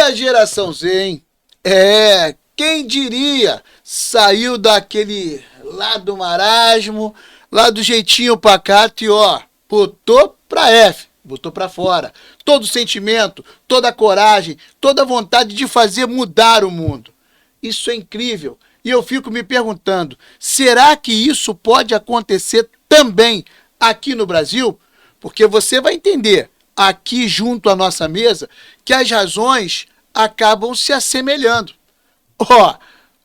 a geração Z, hein? Quem diria? Saiu daquele lá do marasmo, lá do jeitinho pacato e botou pra F, botou pra fora. Todo o sentimento, toda a coragem, toda a vontade de fazer mudar o mundo. Isso é incrível. E eu fico me perguntando, será que isso pode acontecer também aqui no Brasil? Porque você vai entender, aqui junto à nossa mesa, que as razões acabam se assemelhando.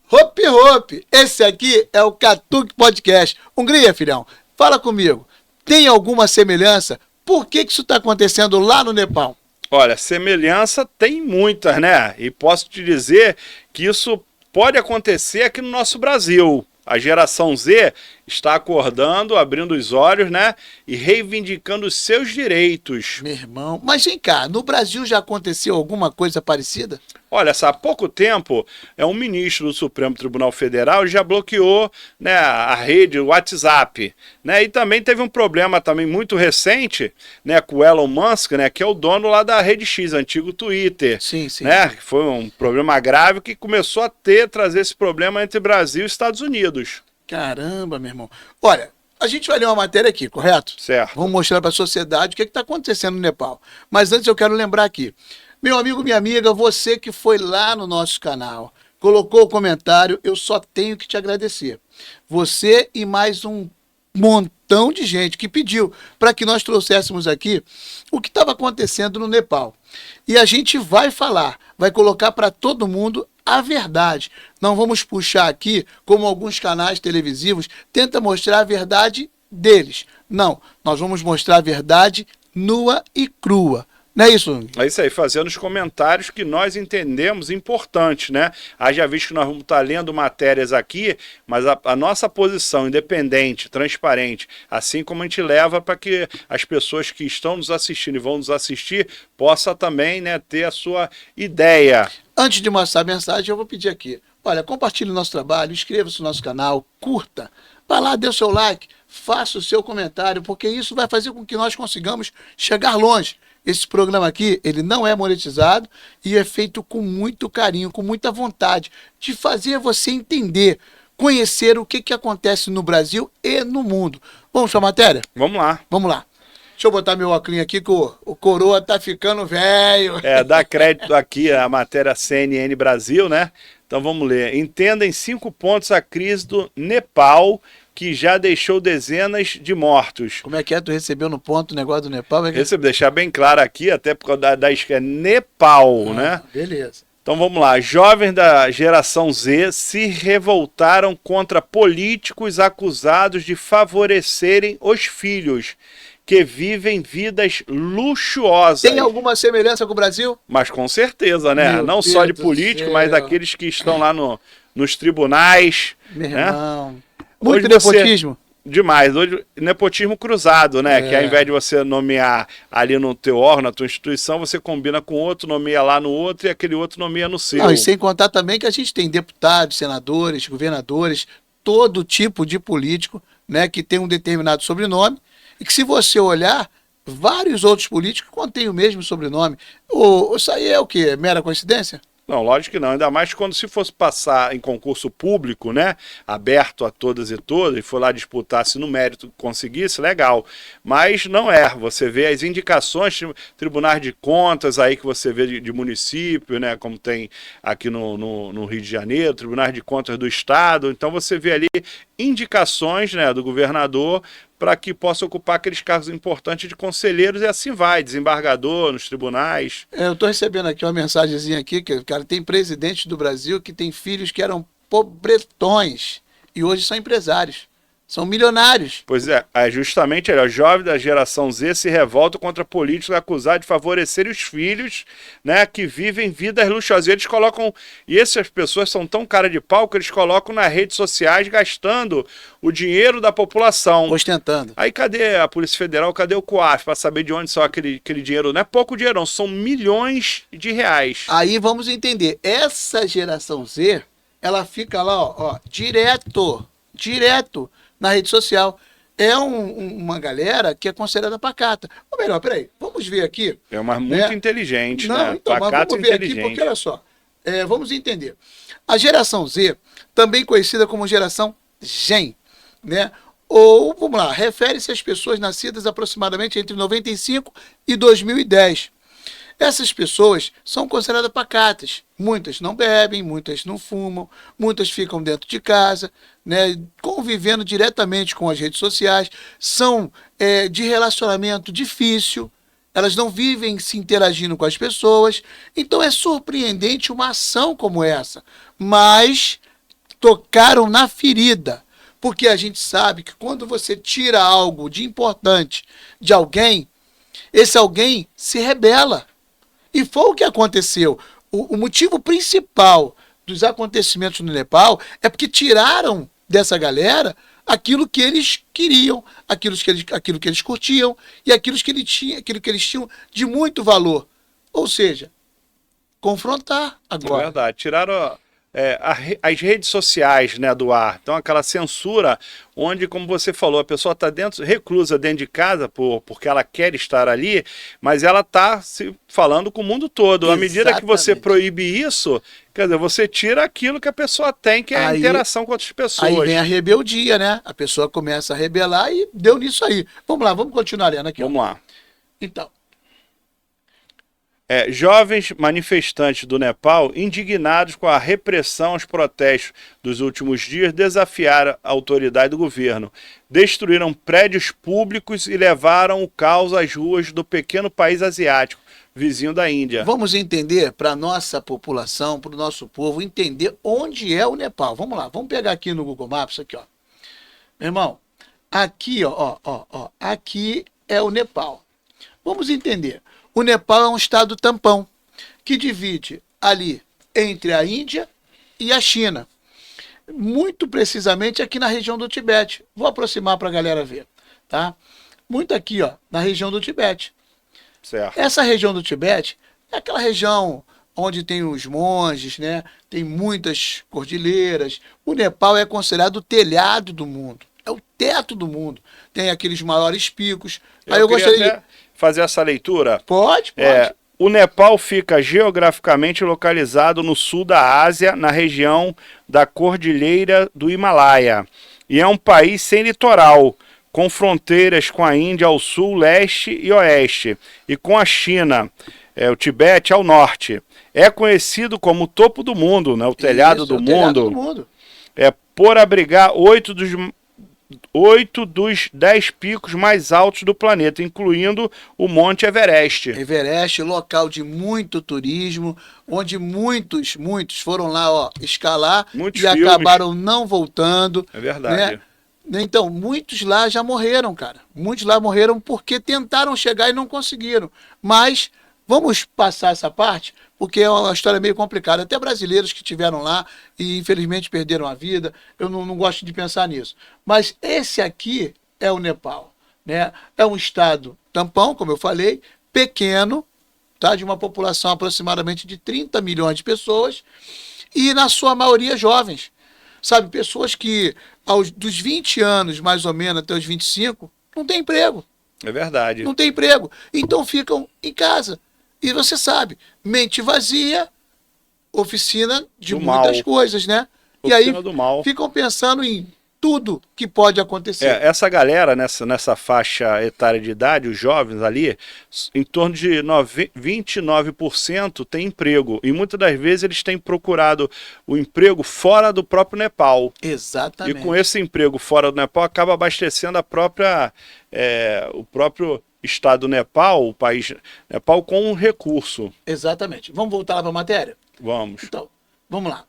Hope, esse aqui é o Catuque Podcast. Hungria, filhão, fala comigo. Tem alguma semelhança? Por que isso está acontecendo lá no Nepal? Olha, semelhança tem muitas, né? E posso te dizer que isso pode acontecer aqui no nosso Brasil. A geração Z está acordando, abrindo os olhos, né? E reivindicando os seus direitos. Meu irmão, mas vem cá, no Brasil já aconteceu alguma coisa parecida? Olha, há pouco tempo, um ministro do Supremo Tribunal Federal já bloqueou, né, a rede, o WhatsApp, né? E também teve um problema também muito recente, né, com o Elon Musk, né, que é o dono lá da Rede X, antigo Twitter. Sim, sim. Né? Foi um problema grave que começou a trazer esse problema entre Brasil e Estados Unidos. Caramba, meu irmão. Olha, a gente vai ler uma matéria aqui, correto? Certo. Vamos mostrar para a sociedade o que está acontecendo no Nepal. Mas antes eu quero lembrar aqui. Meu amigo, minha amiga, você que foi lá no nosso canal, colocou o comentário, eu só tenho que te agradecer. Você e mais um montão de gente que pediu para que nós trouxéssemos aqui o que estava acontecendo no Nepal. E a gente vai falar, vai colocar para todo mundo a verdade. Não vamos puxar aqui, como alguns canais televisivos tentam mostrar a verdade deles. Não, nós vamos mostrar a verdade nua e crua. Não é isso? É isso aí, fazendo os comentários que nós entendemos importantes, né? Haja visto que nós vamos estar lendo matérias aqui, mas a nossa posição independente, transparente, assim como a gente leva para que as pessoas que estão nos assistindo e vão nos assistir, possa também, né, ter a sua ideia. Antes de mostrar a mensagem, eu vou pedir aqui. Olha, compartilhe o nosso trabalho, inscreva-se no nosso canal, curta, vá lá, dê o seu like, faça o seu comentário, porque isso vai fazer com que nós consigamos chegar longe. Esse programa aqui, ele não é monetizado e é feito com muito carinho, com muita vontade de fazer você entender, conhecer o que acontece no Brasil e no mundo. Vamos para a matéria? Vamos lá. Vamos lá. Deixa eu botar meu óculos aqui que o coroa tá ficando velho. Dá crédito aqui a matéria CNN Brasil, né? Então vamos ler. Entenda em 5 pontos a crise do Nepal, que já deixou dezenas de mortos. Como é que é? Tu recebeu no ponto o negócio do Nepal? Deixar bem claro aqui, até por causa da esquerda, Nepal, né? Beleza. Então vamos lá. Jovens da geração Z se revoltaram contra políticos acusados de favorecerem os filhos, que vivem vidas luxuosas. Tem alguma semelhança com o Brasil? Mas com certeza, né? Meu Não Deus só de do políticos, céu. mas daqueles que estão lá nos tribunais. Meu né? irmão. Muito Hoje nepotismo. Demais. Hoje, nepotismo cruzado, né? Que ao invés de você nomear ali no teu órgão, na tua instituição, você combina com outro, nomeia lá no outro e aquele outro nomeia no seu. Não, e sem contar também que a gente tem deputados, senadores, governadores, todo tipo de político, né, que tem um determinado sobrenome e que, se você olhar, vários outros políticos contêm o mesmo sobrenome. Isso aí é o quê? Mera coincidência? Não, lógico que não. Ainda mais quando se fosse passar em concurso público, né? Aberto a todas e todas, e for lá disputar, se no mérito conseguisse, legal. Mas não é. Você vê as indicações, tribunais de contas aí que você vê de município, né? Como tem aqui no Rio de Janeiro, tribunais de contas do Estado. Então você vê ali indicações, né, do governador para que possa ocupar aqueles cargos importantes de conselheiros, e assim vai, desembargador nos tribunais. Eu estou recebendo aqui uma mensagenzinha aqui, que, cara, tem presidentes do Brasil que tem filhos que eram pobretões e hoje são empresários. São milionários. Pois é, justamente os jovens da geração Z se revoltam contra políticos acusados de favorecer os filhos, né, que vivem vidas luxuosas. Eles colocam, e essas pessoas são tão cara de pau que eles colocam nas redes sociais gastando o dinheiro da população. Ostentando. Aí cadê a Polícia Federal, cadê o COAF para saber de onde são aquele dinheiro? Não é pouco dinheiro, não, são milhões de reais. Aí vamos entender, essa geração Z, ela fica lá, ó direto na rede social. é uma galera que é considerada pacata. Ou melhor, peraí, vamos ver aqui. É uma muito né? inteligente, Não, né? então, mas Pacato vamos ver aqui, inteligente. porque olha só, vamos entender. A geração Z, também conhecida como geração Gen, né? Ou, vamos lá, refere-se às pessoas nascidas aproximadamente entre 95 e 2010. Essas pessoas são consideradas pacatas. Muitas não bebem, muitas não fumam, muitas ficam dentro de casa, né, convivendo diretamente com as redes sociais, são de relacionamento difícil, elas não vivem se interagindo com as pessoas. Então é surpreendente uma ação como essa, mas tocaram na ferida, porque a gente sabe que quando você tira algo de importante de alguém, esse alguém se rebela. E foi o que aconteceu. O motivo principal dos acontecimentos no Nepal é porque tiraram dessa galera aquilo que eles queriam, aquilo que eles curtiam e aquilo que eles tinham de muito valor. Ou seja, confrontar agora. É verdade. Tiraram as redes sociais, né, do ar. Então, aquela censura onde, como você falou, a pessoa está reclusa dentro de casa porque ela quer estar ali, mas ela está se falando com o mundo todo. À medida que você proíbe isso, quer dizer, você tira aquilo que a pessoa tem, que é a interação com outras pessoas. Aí vem a rebeldia, né? A pessoa começa a rebelar e deu nisso aí. Vamos lá, vamos continuar lendo aqui. Vamos lá. Então. Jovens manifestantes do Nepal, indignados com a repressão aos protestos dos últimos dias, desafiaram a autoridade do governo, destruíram prédios públicos e levaram o caos às ruas do pequeno país asiático, vizinho da Índia. Vamos entender, para a nossa população, para o nosso povo, entender onde é o Nepal. Vamos lá, vamos pegar aqui no Google Maps, aqui, ó. Meu irmão, aqui, aqui é o Nepal. Vamos entender. O Nepal é um estado tampão que divide ali entre a Índia e a China. Muito precisamente aqui na região do Tibete. Vou aproximar para a galera ver, tá? Muito aqui, ó, na região do Tibete. Certo. Essa região do Tibete é aquela região onde tem os monges, né? Tem muitas cordilheiras. O Nepal é considerado o telhado do mundo. É o teto do mundo. Tem aqueles maiores picos. Aí eu gostaria de fazer essa leitura? Pode. O Nepal fica geograficamente localizado no sul da Ásia, na região da Cordilheira do Himalaia, e é um país sem litoral, com fronteiras com a Índia ao sul, leste e oeste, e com a China, o Tibete ao norte. É conhecido como o topo do mundo, né? O telhado do mundo. Telhado do mundo. Por abrigar 8 dos 10 picos mais altos do planeta, incluindo o Monte Everest. Everest, local de muito turismo, onde muitos foram lá escalar muitos e filmes. Acabaram não voltando. É verdade. Né? Então, muitos lá já morreram, cara. Muitos lá morreram porque tentaram chegar e não conseguiram. Mas vamos passar essa parte, porque é uma história meio complicada. Até brasileiros que estiveram lá e infelizmente perderam a vida. Eu não gosto de pensar nisso. Mas esse aqui é o Nepal, né? É um estado tampão, como eu falei, pequeno, tá? De uma população aproximadamente de 30 milhões de pessoas e na sua maioria jovens. Sabe, pessoas que dos 20 anos mais ou menos até os 25 não tem emprego. É verdade. Não tem emprego. Então ficam em casa. E você sabe, mente vazia, oficina de muitas coisas, né? Oficina e aí do mal. Ficam pensando em tudo que pode acontecer. Essa galera, nessa faixa etária de idade, os jovens ali, em torno de 29% tem emprego. E muitas das vezes eles têm procurado o emprego fora do próprio Nepal. Exatamente. E com esse emprego fora do Nepal, acaba abastecendo o próprio estado do Nepal, o país Nepal, com um recurso. Exatamente. Vamos voltar lá para a matéria? Vamos. Então, vamos lá.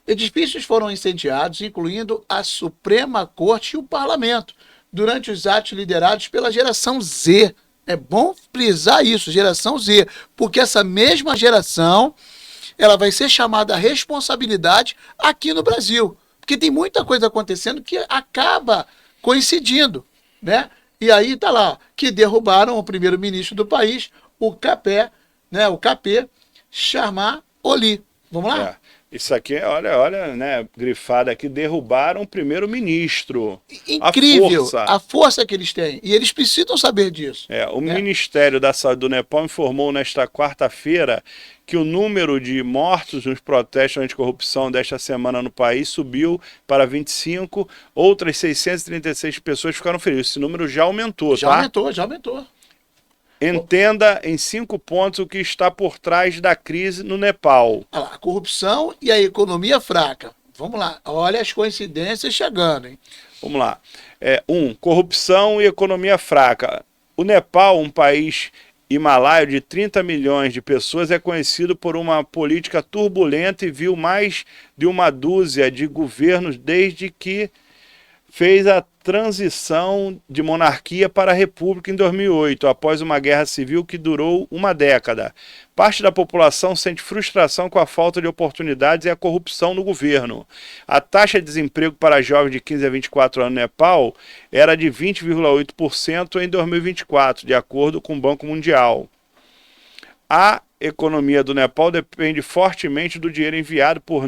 Edifícios foram incendiados, incluindo a Suprema Corte e o Parlamento, durante os atos liderados pela geração Z. É bom frisar isso, geração Z, porque essa mesma geração ela vai ser chamada à responsabilidade aqui no Brasil, porque tem muita coisa acontecendo que acaba coincidindo, né? E aí tá lá, que derrubaram o primeiro-ministro do país, o KP, né? O KP Sharma Oli. Vamos lá? Isso aqui, olha, né, grifado aqui, derrubaram o primeiro-ministro. Incrível a força que eles têm. E eles precisam saber disso. O Ministério da Saúde do Nepal informou nesta quarta-feira que o número de mortos nos protestos anticorrupção desta semana no país subiu para 25, outras 636 pessoas ficaram feridas. Esse número já aumentou, já aumentou, já aumentou. Entenda em 5 pontos o que está por trás da crise no Nepal. Olha lá, a corrupção e a economia fraca. Vamos lá, olha as coincidências chegando, hein? Vamos lá. 1. Corrupção e economia fraca. O Nepal, um país himalaio de 30 milhões de pessoas, é conhecido por uma política turbulenta e viu mais de uma dúzia de governos desde que fez a transição de monarquia para a república em 2008, após uma guerra civil que durou uma década. Parte da população sente frustração com a falta de oportunidades e a corrupção no governo. A taxa de desemprego para jovens de 15 a 24 anos no Nepal era de 20,8% em 2024, de acordo com o Banco Mundial. A economia do Nepal depende fortemente do dinheiro enviado por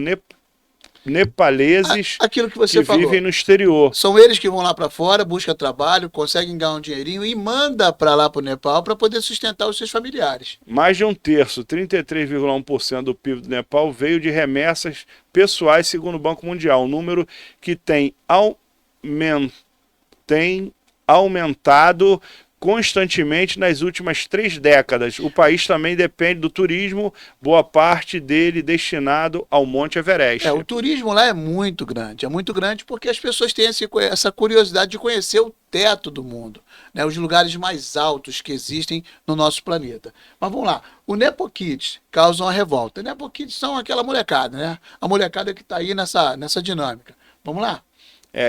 nepaleses aquilo que você falou, vivem no exterior. São eles que vão lá para fora, buscam trabalho, conseguem ganhar um dinheirinho e manda para lá para o Nepal para poder sustentar os seus familiares. Mais de um terço, 33,1% do PIB do Nepal veio de remessas pessoais, segundo o Banco Mundial, um número que tem aumentado constantemente nas últimas 3 décadas. O país também depende do turismo, boa parte dele destinado ao Monte Everest. O turismo lá é muito grande porque as pessoas têm essa curiosidade de conhecer o teto do mundo, né, os lugares mais altos que existem no nosso planeta. Mas vamos lá, o Nepo Kids causa uma revolta. Nepo Kids são aquela molecada, né? A molecada que está aí nessa dinâmica. Vamos lá?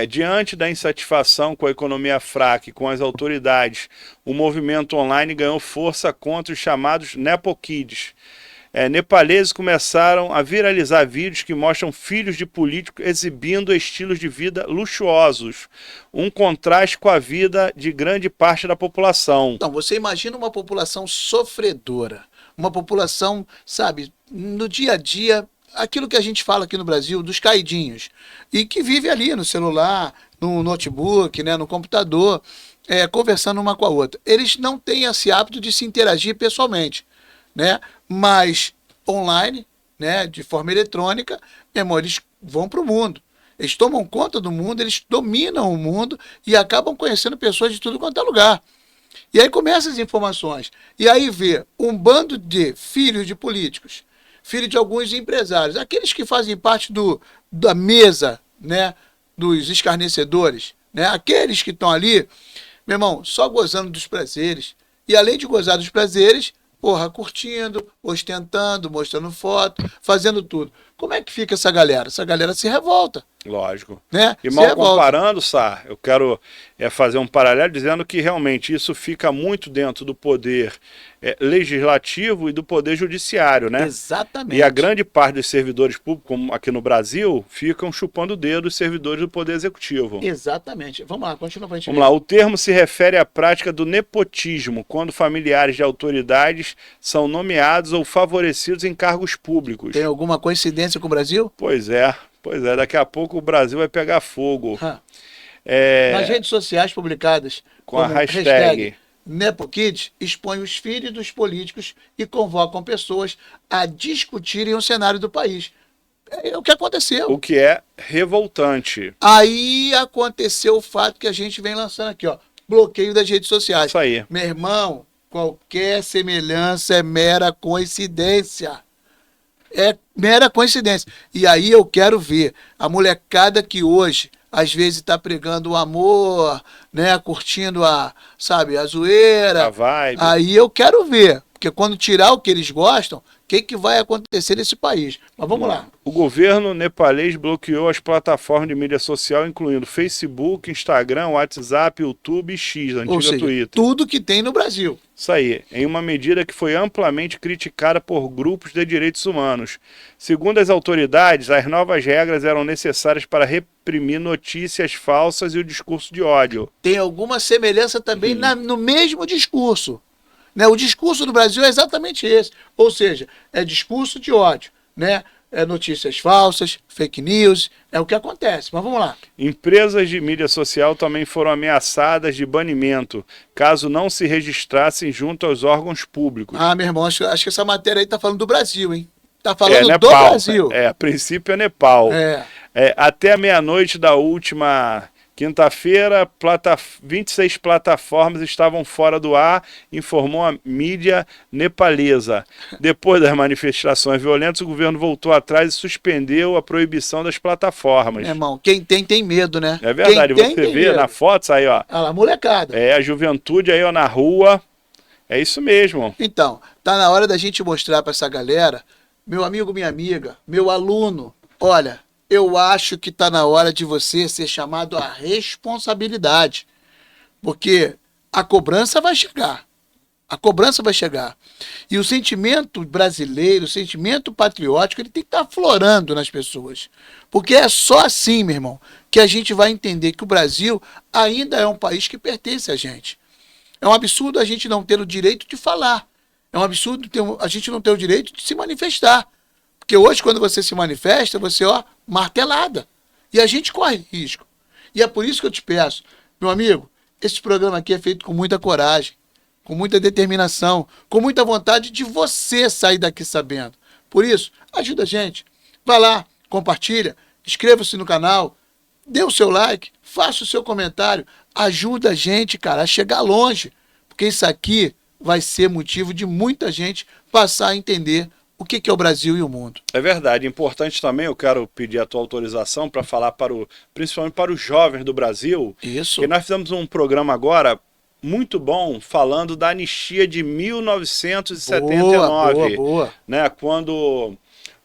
Diante da insatisfação com a economia fraca e com as autoridades, o movimento online ganhou força contra os chamados Nepo Kids. Nepaleses começaram a viralizar vídeos que mostram filhos de políticos exibindo estilos de vida luxuosos, um contraste com a vida de grande parte da população. Então, você imagina uma população sofredora, uma população, sabe, no dia a dia, aquilo que a gente fala aqui no Brasil, dos caidinhos, e que vive ali no celular, no notebook, né, no computador, conversando uma com a outra. Eles não têm esse hábito de se interagir pessoalmente, né, mas online, né, de forma eletrônica, eles vão para o mundo. Eles tomam conta do mundo, eles dominam o mundo e acabam conhecendo pessoas de tudo quanto é lugar. E aí começam as informações. E aí vê um bando de filhos de políticos, filho de alguns empresários, aqueles que fazem parte da mesa, né, dos escarnecedores, né, aqueles que estão ali, meu irmão, só gozando dos prazeres. E além de gozar dos prazeres, curtindo, ostentando, mostrando foto, fazendo tudo. Como é que fica essa galera? Essa galera se revolta. Lógico. Né? E mal comparando, Sá, eu quero fazer um paralelo dizendo que realmente isso fica muito dentro do poder legislativo e do poder judiciário, né? Exatamente. E a grande parte dos servidores públicos, como aqui no Brasil, ficam chupando o dedo os servidores do poder executivo. Exatamente. Vamos lá, continua pra gente ver. Vamos lá, o termo se refere à prática do nepotismo, quando familiares de autoridades são nomeados ou favorecidos em cargos públicos. Tem alguma coincidência com o Brasil? Pois é, daqui a pouco o Brasil vai pegar fogo. Nas redes sociais publicadas com a hashtag Nepo Kids, expõe os filhos dos políticos e convocam pessoas a discutirem o cenário do país. É o que aconteceu. O que é revoltante. Aí aconteceu o fato que a gente vem lançando aqui, ó, bloqueio das redes sociais. Isso aí. Meu irmão, qualquer semelhança é mera coincidência. É mera coincidência. E aí eu quero ver a molecada que hoje, às vezes, está pregando o amor, né, curtindo a zoeira. A vibe. Aí eu quero ver, porque quando tirar o que eles gostam, o que vai acontecer nesse país? Mas vamos lá. O governo nepalês bloqueou as plataformas de mídia social, incluindo Facebook, Instagram, WhatsApp, YouTube e X, antiga Twitter. Tudo que tem no Brasil. Isso aí, em uma medida que foi amplamente criticada por grupos de direitos humanos. Segundo as autoridades, as novas regras eram necessárias para reprimir notícias falsas e o discurso de ódio. Tem alguma semelhança também no mesmo discurso. Né? O discurso do Brasil é exatamente esse. Ou seja, é discurso de ódio. Né? notícias falsas, fake news, é o que acontece. Mas vamos lá. Empresas de mídia social também foram ameaçadas de banimento, caso não se registrassem junto aos órgãos públicos. Ah, meu irmão, acho que essa matéria aí tá falando do Brasil, hein? Tá falando do Nepal. Brasil. A princípio é Nepal. Até a meia-noite da última quinta-feira, 26 plataformas estavam fora do ar, informou a mídia nepalesa. Depois das manifestações violentas, o governo voltou atrás e suspendeu a proibição das plataformas. Meu irmão, quem tem medo, né? É verdade, quem você vê medo. na foto, aí, ó. Olha lá, molecada. A juventude aí, ó, na rua. É isso mesmo. Então, tá na hora da gente mostrar para essa galera, meu amigo, minha amiga, meu aluno, olha, eu acho que está na hora de você ser chamado à responsabilidade, porque a cobrança vai chegar. A cobrança vai chegar. E o sentimento brasileiro, o sentimento patriótico, ele tem que estar aflorando nas pessoas. Porque é só assim, meu irmão, que a gente vai entender que o Brasil ainda é um país que pertence a gente. É um absurdo a gente não ter o direito de falar. É um absurdo a gente não ter o direito de se manifestar. Porque hoje, quando você se manifesta, você, martelada. E a gente corre risco. E é por isso que eu te peço, meu amigo, esse programa aqui é feito com muita coragem, com muita determinação, com muita vontade de você sair daqui sabendo. Por isso, ajuda a gente. Vai lá, compartilha, inscreva-se no canal, dê o seu like, faça o seu comentário. Ajuda a gente, cara, a chegar longe. Porque isso aqui vai ser motivo de muita gente passar a entender o que é o Brasil e o mundo. É verdade. Importante também, eu quero pedir a tua autorização para falar principalmente para os jovens do Brasil. Isso. Que nós fizemos um programa agora muito bom falando da anistia de 1979. Boa. Né, quando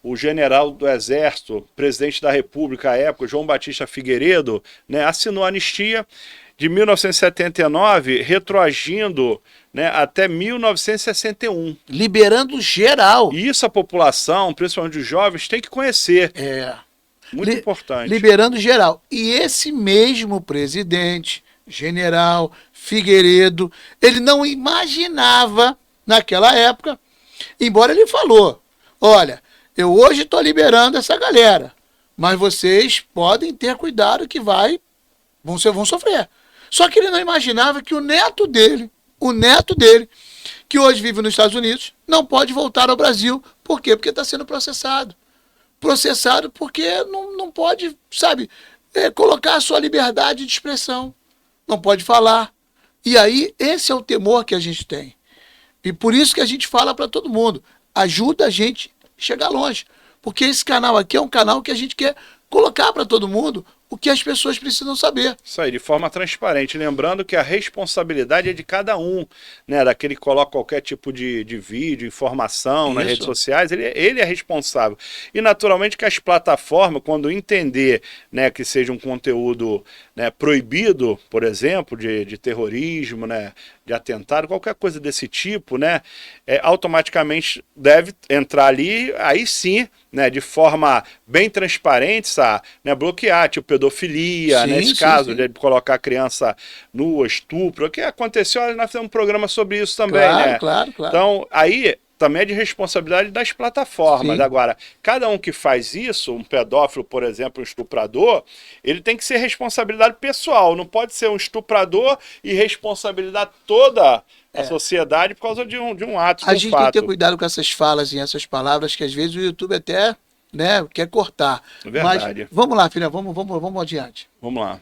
o general do Exército, presidente da República à época, João Batista Figueiredo, né, assinou a anistia de 1979, retroagindo, né, até 1961. Liberando geral. E isso a população, principalmente os jovens, tem que conhecer. Muito importante. Liberando geral. E esse mesmo presidente, general Figueiredo, ele não imaginava, naquela época, embora ele falou, olha, eu hoje estou liberando essa galera, mas vocês podem ter cuidado que vão sofrer. Só que ele não imaginava que o neto dele, que hoje vive nos Estados Unidos, não pode voltar ao Brasil. Por quê? Porque está sendo processado. Processado porque não pode, colocar a sua liberdade de expressão. Não pode falar. E aí, esse é o temor que a gente tem. E por isso que a gente fala para todo mundo. Ajuda a gente a chegar longe. Porque esse canal aqui é um canal que a gente quer colocar para todo mundo o que as pessoas precisam saber. Isso aí, de forma transparente. Lembrando que a responsabilidade é de cada um, né? Daquele que coloca qualquer tipo de vídeo, informação nas redes sociais, ele é responsável. E naturalmente que as plataformas, quando entender, né, que seja um conteúdo, né, proibido, por exemplo, de terrorismo, né, de atentado, qualquer coisa desse tipo, né, automaticamente deve entrar ali, aí sim, né, de forma bem transparente, né, bloquear, tipo pedofilia, nesse caso, de colocar a criança nua, estupro, o que aconteceu, nós fizemos um programa sobre isso também, né? Claro. Então, aí também é de responsabilidade das plataformas. Sim. Agora, cada um que faz isso, um pedófilo, por exemplo, um estuprador, ele tem que ser responsabilidade pessoal, não pode ser um estuprador e responsabilidade toda a sociedade por causa de um ato, a gente tem que ter cuidado com essas falas e essas palavras que às vezes o YouTube até, né, quer cortar. Verdade. Mas vamos lá, filha, vamos adiante. Vamos lá.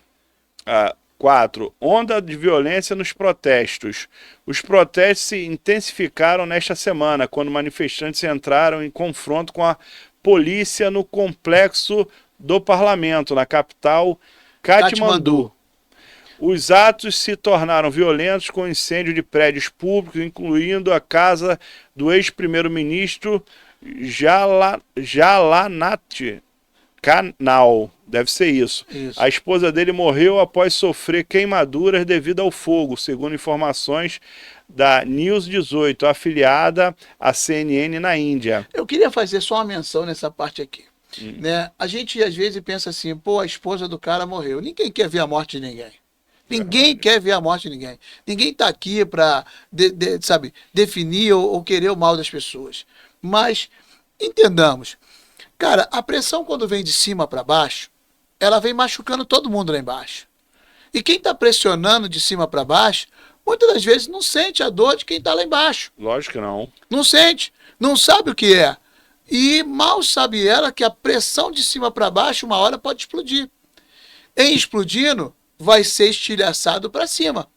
4. Onda de violência nos protestos. Os protestos se intensificaram nesta semana, quando manifestantes entraram em confronto com a polícia no complexo do parlamento, na capital Katmandu. Os atos se tornaram violentos com incêndio de prédios públicos, incluindo a casa do ex-primeiro-ministro Jalanat Canal, deve ser isso. A esposa dele morreu após sofrer queimaduras devido ao fogo, segundo informações da News 18, afiliada à CNN na Índia. Eu queria fazer só uma menção nessa parte aqui. Né? A gente às vezes pensa assim, pô, a esposa do cara morreu. Ninguém quer ver a morte de ninguém. Ninguém quer ver a morte de ninguém. Ninguém está aqui para, definir ou querer o mal das pessoas. Mas entendamos, Cara, a pressão quando vem de cima para baixo, ela vem machucando todo mundo lá embaixo. E quem está pressionando de cima para baixo, muitas das vezes não sente a dor de quem está lá embaixo. Lógico que não. Não sente, não sabe o que é. E mal sabe ela que a pressão de cima para baixo, uma hora pode explodir. Em explodindo, vai ser estilhaçado para cima.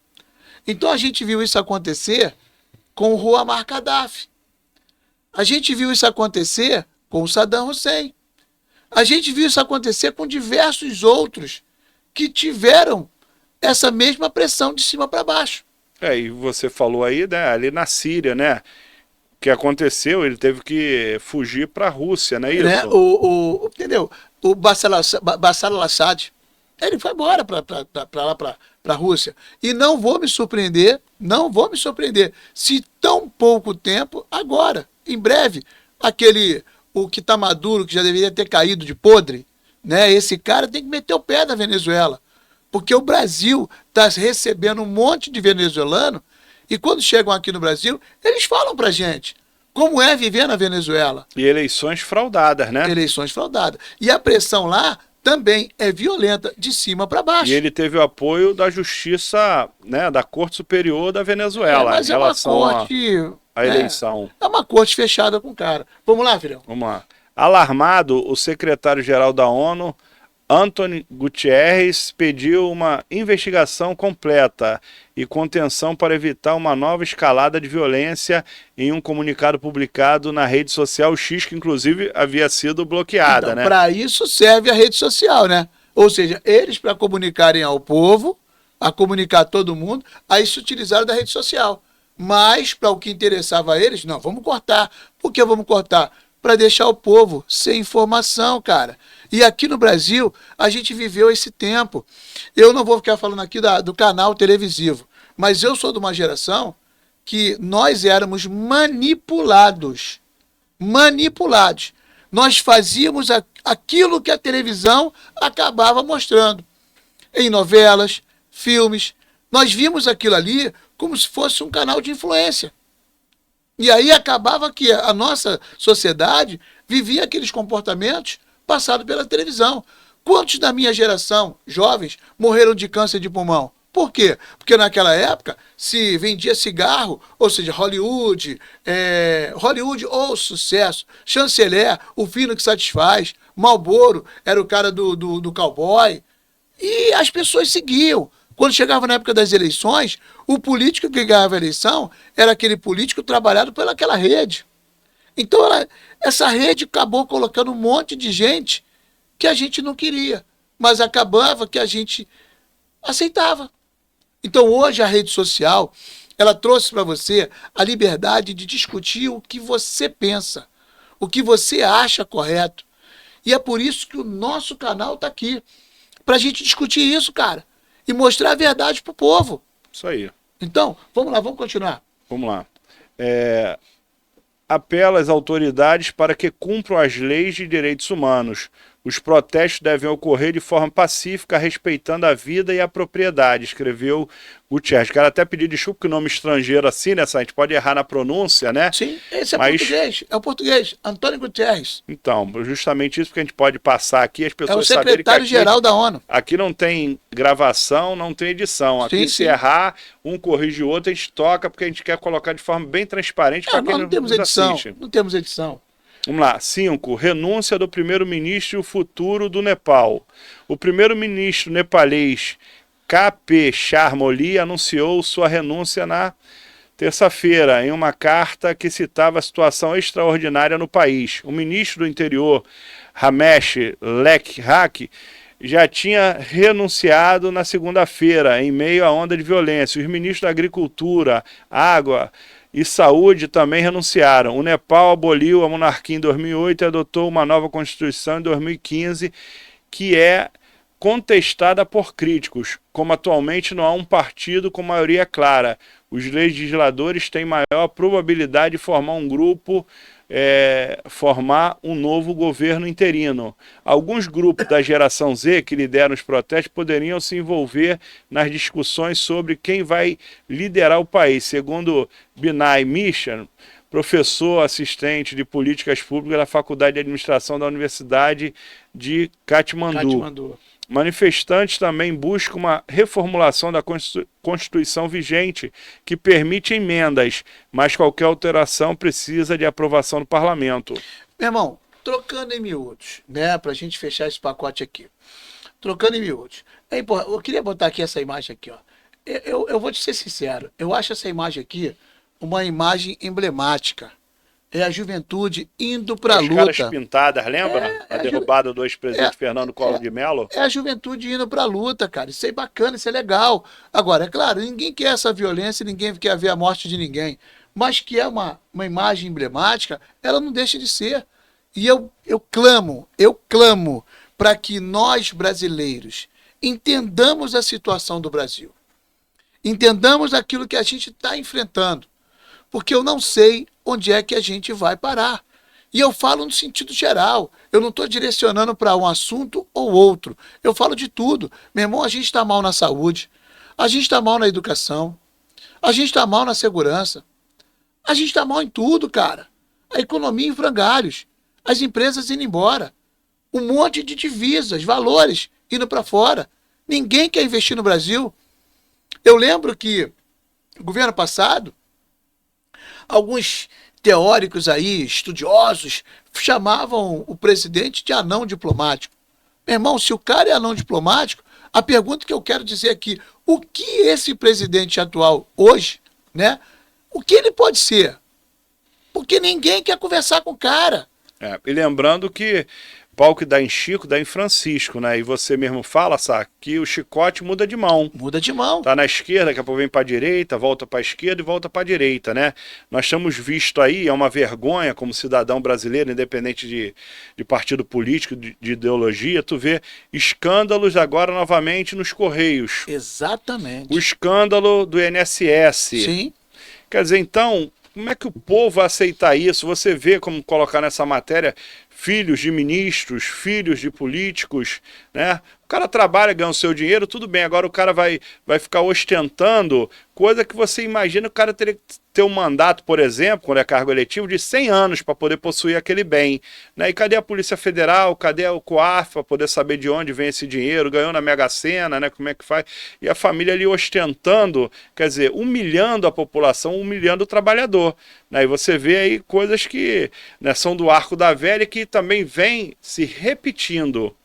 Então a gente viu isso acontecer com o Muammar Gaddafi. A gente viu isso acontecer com o Saddam Hussein. A gente viu isso acontecer com diversos outros que tiveram essa mesma pressão de cima para baixo. E você falou aí, né, ali na Síria, né? O que aconteceu, ele teve que fugir para a Rússia, não é isso? Né? Entendeu? O Bashar al-Assad, ele foi embora para lá, para a Rússia. E não vou me surpreender, se tão pouco tempo, agora, em breve, o que está maduro, que já deveria ter caído de podre, né? Esse cara tem que meter o pé na Venezuela. Porque o Brasil está recebendo um monte de venezuelano e quando chegam aqui no Brasil, eles falam pra gente como é viver na Venezuela. E eleições fraudadas, né? Eleições fraudadas. E a pressão lá também é violenta, de cima para baixo. E ele teve o apoio da justiça, né, da Corte Superior da Venezuela mas em relação à eleição. É uma corte fechada com o cara. Vamos lá, filhão? Vamos lá. Alarmado, o secretário-geral da ONU, Antônio Guterres, pediu uma investigação completa e contenção para evitar uma nova escalada de violência em um comunicado publicado na rede social X, que inclusive havia sido bloqueada, Então, né? para isso serve a rede social, né? Ou seja, eles para comunicarem ao povo, a comunicar a todo mundo, aí se utilizaram da rede social. Mas para o que interessava a eles, não, vamos cortar. Por que vamos cortar? Para deixar o povo sem informação, cara. E aqui no Brasil, a gente viveu esse tempo. Eu não vou ficar falando aqui do canal televisivo, mas eu sou de uma geração que nós éramos manipulados. Manipulados. Nós fazíamos aquilo que a televisão acabava mostrando. Em novelas, filmes. Nós vimos aquilo ali como se fosse um canal de influência. E aí acabava que a nossa sociedade vivia aqueles comportamentos passados pela televisão. Quantos da minha geração, jovens, morreram de câncer de pulmão? Por quê? Porque naquela época se vendia cigarro, ou seja, Hollywood ou sucesso, Chanceler, o fino que satisfaz, Marlboro era o cara do cowboy, e as pessoas seguiam. Quando chegava na época das eleições, o político que ganhava a eleição era aquele político trabalhado pelaquela rede. Então, essa rede acabou colocando um monte de gente que a gente não queria, mas acabava que a gente aceitava. Então, hoje, a rede social, ela trouxe para você a liberdade de discutir o que você pensa, o que você acha correto. E é por isso que o nosso canal está aqui, para a gente discutir isso, cara. E mostrar a verdade pro povo. Isso aí. Então, vamos lá, vamos continuar. Vamos lá. Apela às autoridades para que cumpram as leis de direitos humanos. Os protestos devem ocorrer de forma pacífica, respeitando a vida e a propriedade, escreveu Guterres. Quero até pedir desculpa que o nome estrangeiro assim, né? A gente pode errar na pronúncia, né? Sim, esse é o português, Antônio Guterres. Então, justamente isso que a gente pode passar aqui, as pessoas saberem que é o secretário-geral da ONU. Aqui não tem gravação, não tem edição. Aqui se errar, um corrige o outro, a gente toca, porque a gente quer colocar de forma bem transparente para quem não temos edição, assiste. Não temos edição. Vamos lá. 5. Renúncia do primeiro-ministro e o futuro do Nepal. O primeiro-ministro nepalês K.P. Sharma Oli anunciou sua renúncia na terça-feira, em uma carta que citava a situação extraordinária no país. O ministro do interior, Ramesh Lekrak, já tinha renunciado na segunda-feira, em meio à onda de violência. Os ministros da Agricultura, Água e Saúde também renunciaram. O Nepal aboliu a monarquia em 2008 e adotou uma nova constituição em 2015, que é contestada por críticos, como atualmente não há um partido com maioria clara. Os legisladores têm maior probabilidade de formar um grupo, formar um novo governo interino. Alguns grupos da geração Z que lideram os protestos poderiam se envolver nas discussões sobre quem vai liderar o país. Segundo Binay Mission, professor assistente de políticas públicas da Faculdade de Administração da Universidade de Katmandu. Manifestantes também buscam uma reformulação da Constituição vigente que permite emendas, mas qualquer alteração precisa de aprovação do parlamento. Meu irmão, trocando em miúdos, né, para a gente fechar esse pacote aqui. Trocando em miúdos. Eu queria botar aqui essa imagem aqui, ó. Eu vou te ser sincero, eu acho essa imagem aqui uma imagem emblemática. É a juventude indo para a luta. As caras pintadas, lembra? A derrubada do ex-presidente Fernando Collor de Mello. É a juventude indo para a luta, cara. Isso é bacana, isso é legal. Agora, é claro, ninguém quer essa violência, ninguém quer ver a morte de ninguém. Mas que é uma imagem emblemática, ela não deixa de ser. E eu clamo para que nós, brasileiros, entendamos a situação do Brasil. Entendamos aquilo que a gente está enfrentando. Porque eu não sei onde é que a gente vai parar. E eu falo no sentido geral. Eu não estou direcionando para um assunto ou outro. Eu falo de tudo. Meu irmão, a gente está mal na saúde. A gente está mal na educação. A gente está mal na segurança. A gente está mal em tudo, cara. A economia em frangalhos. As empresas indo embora. Um monte de divisas, valores indo para fora. Ninguém quer investir no Brasil. Eu lembro que no governo passado, alguns teóricos aí, estudiosos, chamavam o presidente de anão diplomático. Meu irmão, se o cara é anão diplomático, a pergunta que eu quero dizer aqui, o que esse presidente atual hoje, né? O que ele pode ser? Porque ninguém quer conversar com o cara. E lembrando que pau que dá em Chico, dá em Francisco, né? E você mesmo fala, Sá, que o chicote muda de mão. Muda de mão. Tá na esquerda, daqui a pouco vem para a direita, volta para a esquerda e volta para a direita, né? Nós temos visto aí, é uma vergonha como cidadão brasileiro, independente de partido político, de ideologia, tu vê escândalos agora novamente nos Correios. Exatamente. O escândalo do INSS. Sim. Quer dizer, então, como é que o povo vai aceitar isso? Você vê como colocar nessa matéria filhos de ministros, filhos de políticos, né? O cara trabalha, ganha o seu dinheiro, tudo bem, agora o cara vai ficar ostentando, coisa que você imagina o cara teria que ter um mandato, por exemplo, quando é cargo eletivo, de 100 anos para poder possuir aquele bem, né? E cadê a Polícia Federal, cadê o COAF para poder saber de onde vem esse dinheiro, ganhou na Mega Sena, né? Como é que faz? E a família ali ostentando, quer dizer, humilhando a população, humilhando o trabalhador, né? E você vê aí coisas que, né, são do arco da velha que também vem se repetindo.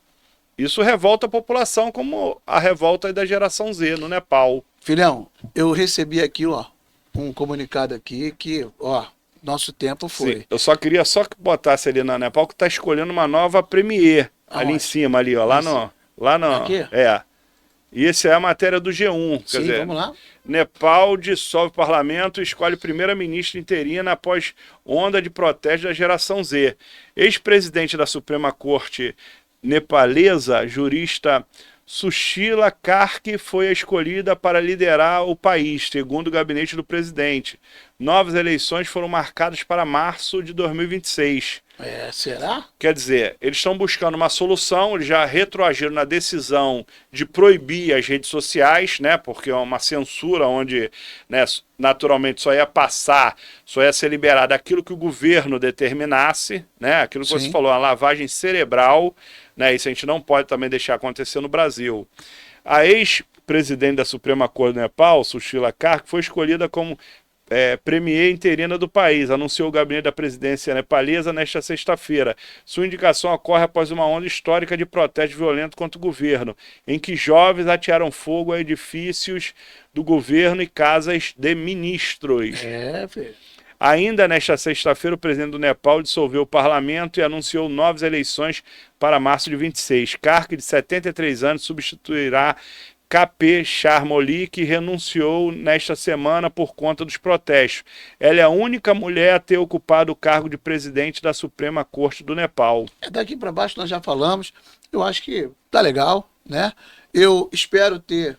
Isso revolta a população, como a revolta aí da geração Z no Nepal. Filhão, eu recebi aqui, ó, um comunicado aqui que, ó, nosso tempo foi. Sim, eu só queria que botasse ali na Nepal que tá escolhendo uma nova premier. Ali em cima, ali, ó, lá no... Aqui? É. E essa é a matéria do G1. Quer dizer, vamos lá. Nepal dissolve o parlamento e escolhe primeira-ministra interina após onda de protesto da geração Z. Ex-presidente da Suprema Corte nepalesa, jurista Sushila Karki, foi a escolhida para liderar o país, segundo o gabinete do presidente. Novas eleições foram marcadas para março de 2026. Será? Quer dizer, eles estão buscando uma solução, eles já retroagiram na decisão de proibir as redes sociais, né? Porque é uma censura onde, né, naturalmente só ia ser liberado aquilo que o governo determinasse, né? Aquilo que você falou, a lavagem cerebral, né? Isso a gente não pode também deixar acontecer no Brasil. A ex-presidente da Suprema Corte do Nepal, Sushila Karki, foi escolhida como premier interina do país, anunciou o gabinete da presidência nepalesa nesta sexta-feira. Sua indicação ocorre após uma onda histórica de protesto violento contra o governo, em que jovens atearam fogo a edifícios do governo e casas de ministros. Filho. Ainda nesta sexta-feira, o presidente do Nepal dissolveu o parlamento e anunciou novas eleições para março de 26. Karki, de 73 anos, substituirá KP Sharma Oli, que renunciou nesta semana por conta dos protestos. Ela é a única mulher a ter ocupado o cargo de presidente da Suprema Corte do Nepal. Daqui para baixo nós já falamos. Eu acho que tá legal, né? Eu espero ter,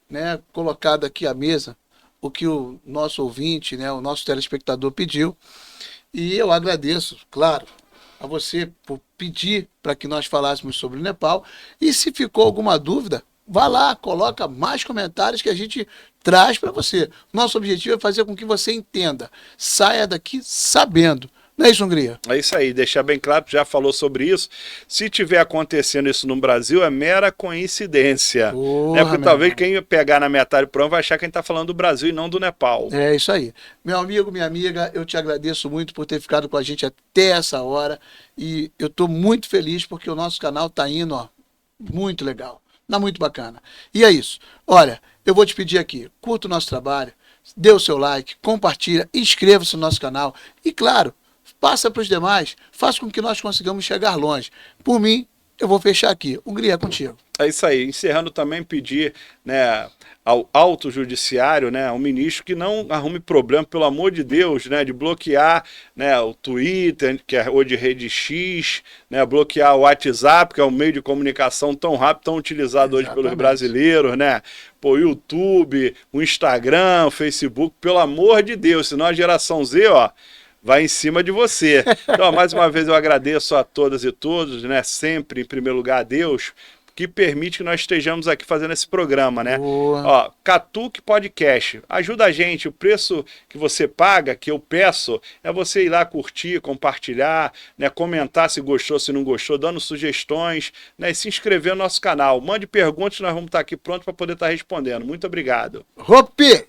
né, colocado aqui à mesa o que o nosso ouvinte, né, o nosso telespectador pediu. E eu agradeço, claro, a você por pedir para que nós falássemos sobre o Nepal. E se ficou alguma dúvida, vá lá, coloca mais comentários que a gente traz para você. Nosso objetivo é fazer com que você entenda, saia daqui sabendo. Não é isso, Hungria? É isso aí, deixar bem claro, já falou sobre isso. Se tiver acontecendo isso no Brasil, é mera coincidência. Porra, Porque talvez quem pegar na metade do programa vai achar que a gente está falando do Brasil e não do Nepal. É isso aí. Meu amigo, minha amiga, eu te agradeço muito por ter ficado com a gente até essa hora. E eu estou muito feliz porque o nosso canal está indo, ó, muito legal. Tá muito bacana. E é isso. Olha, eu vou te pedir aqui, curta o nosso trabalho, dê o seu like, compartilha, inscreva-se no nosso canal. E claro, passa para os demais, faça com que nós consigamos chegar longe. Por mim, eu vou fechar aqui. Hungria, é contigo. É isso aí. Encerrando também, pedir, né, ao Alto Judiciário, né, ao ministro, que não arrume problema, pelo amor de Deus, né, de bloquear, né, o Twitter, que é hoje Rede X, né, bloquear o WhatsApp, que é um meio de comunicação tão rápido, tão utilizado hoje pelos brasileiros, né, o YouTube, o Instagram, o Facebook, pelo amor de Deus, senão a geração Z, ó, vai em cima de você. Então, mais uma vez eu agradeço a todas e todos, né? Sempre, em primeiro lugar, a Deus, que permite que nós estejamos aqui fazendo esse programa, né? Ó, Catuque Podcast. Ajuda a gente. O preço que você paga, que eu peço, é você ir lá curtir, compartilhar, né? Comentar se gostou, se não gostou, dando sugestões, né? E se inscrever no nosso canal. Mande perguntas, nós vamos estar aqui prontos para poder estar respondendo. Muito obrigado. Ropi!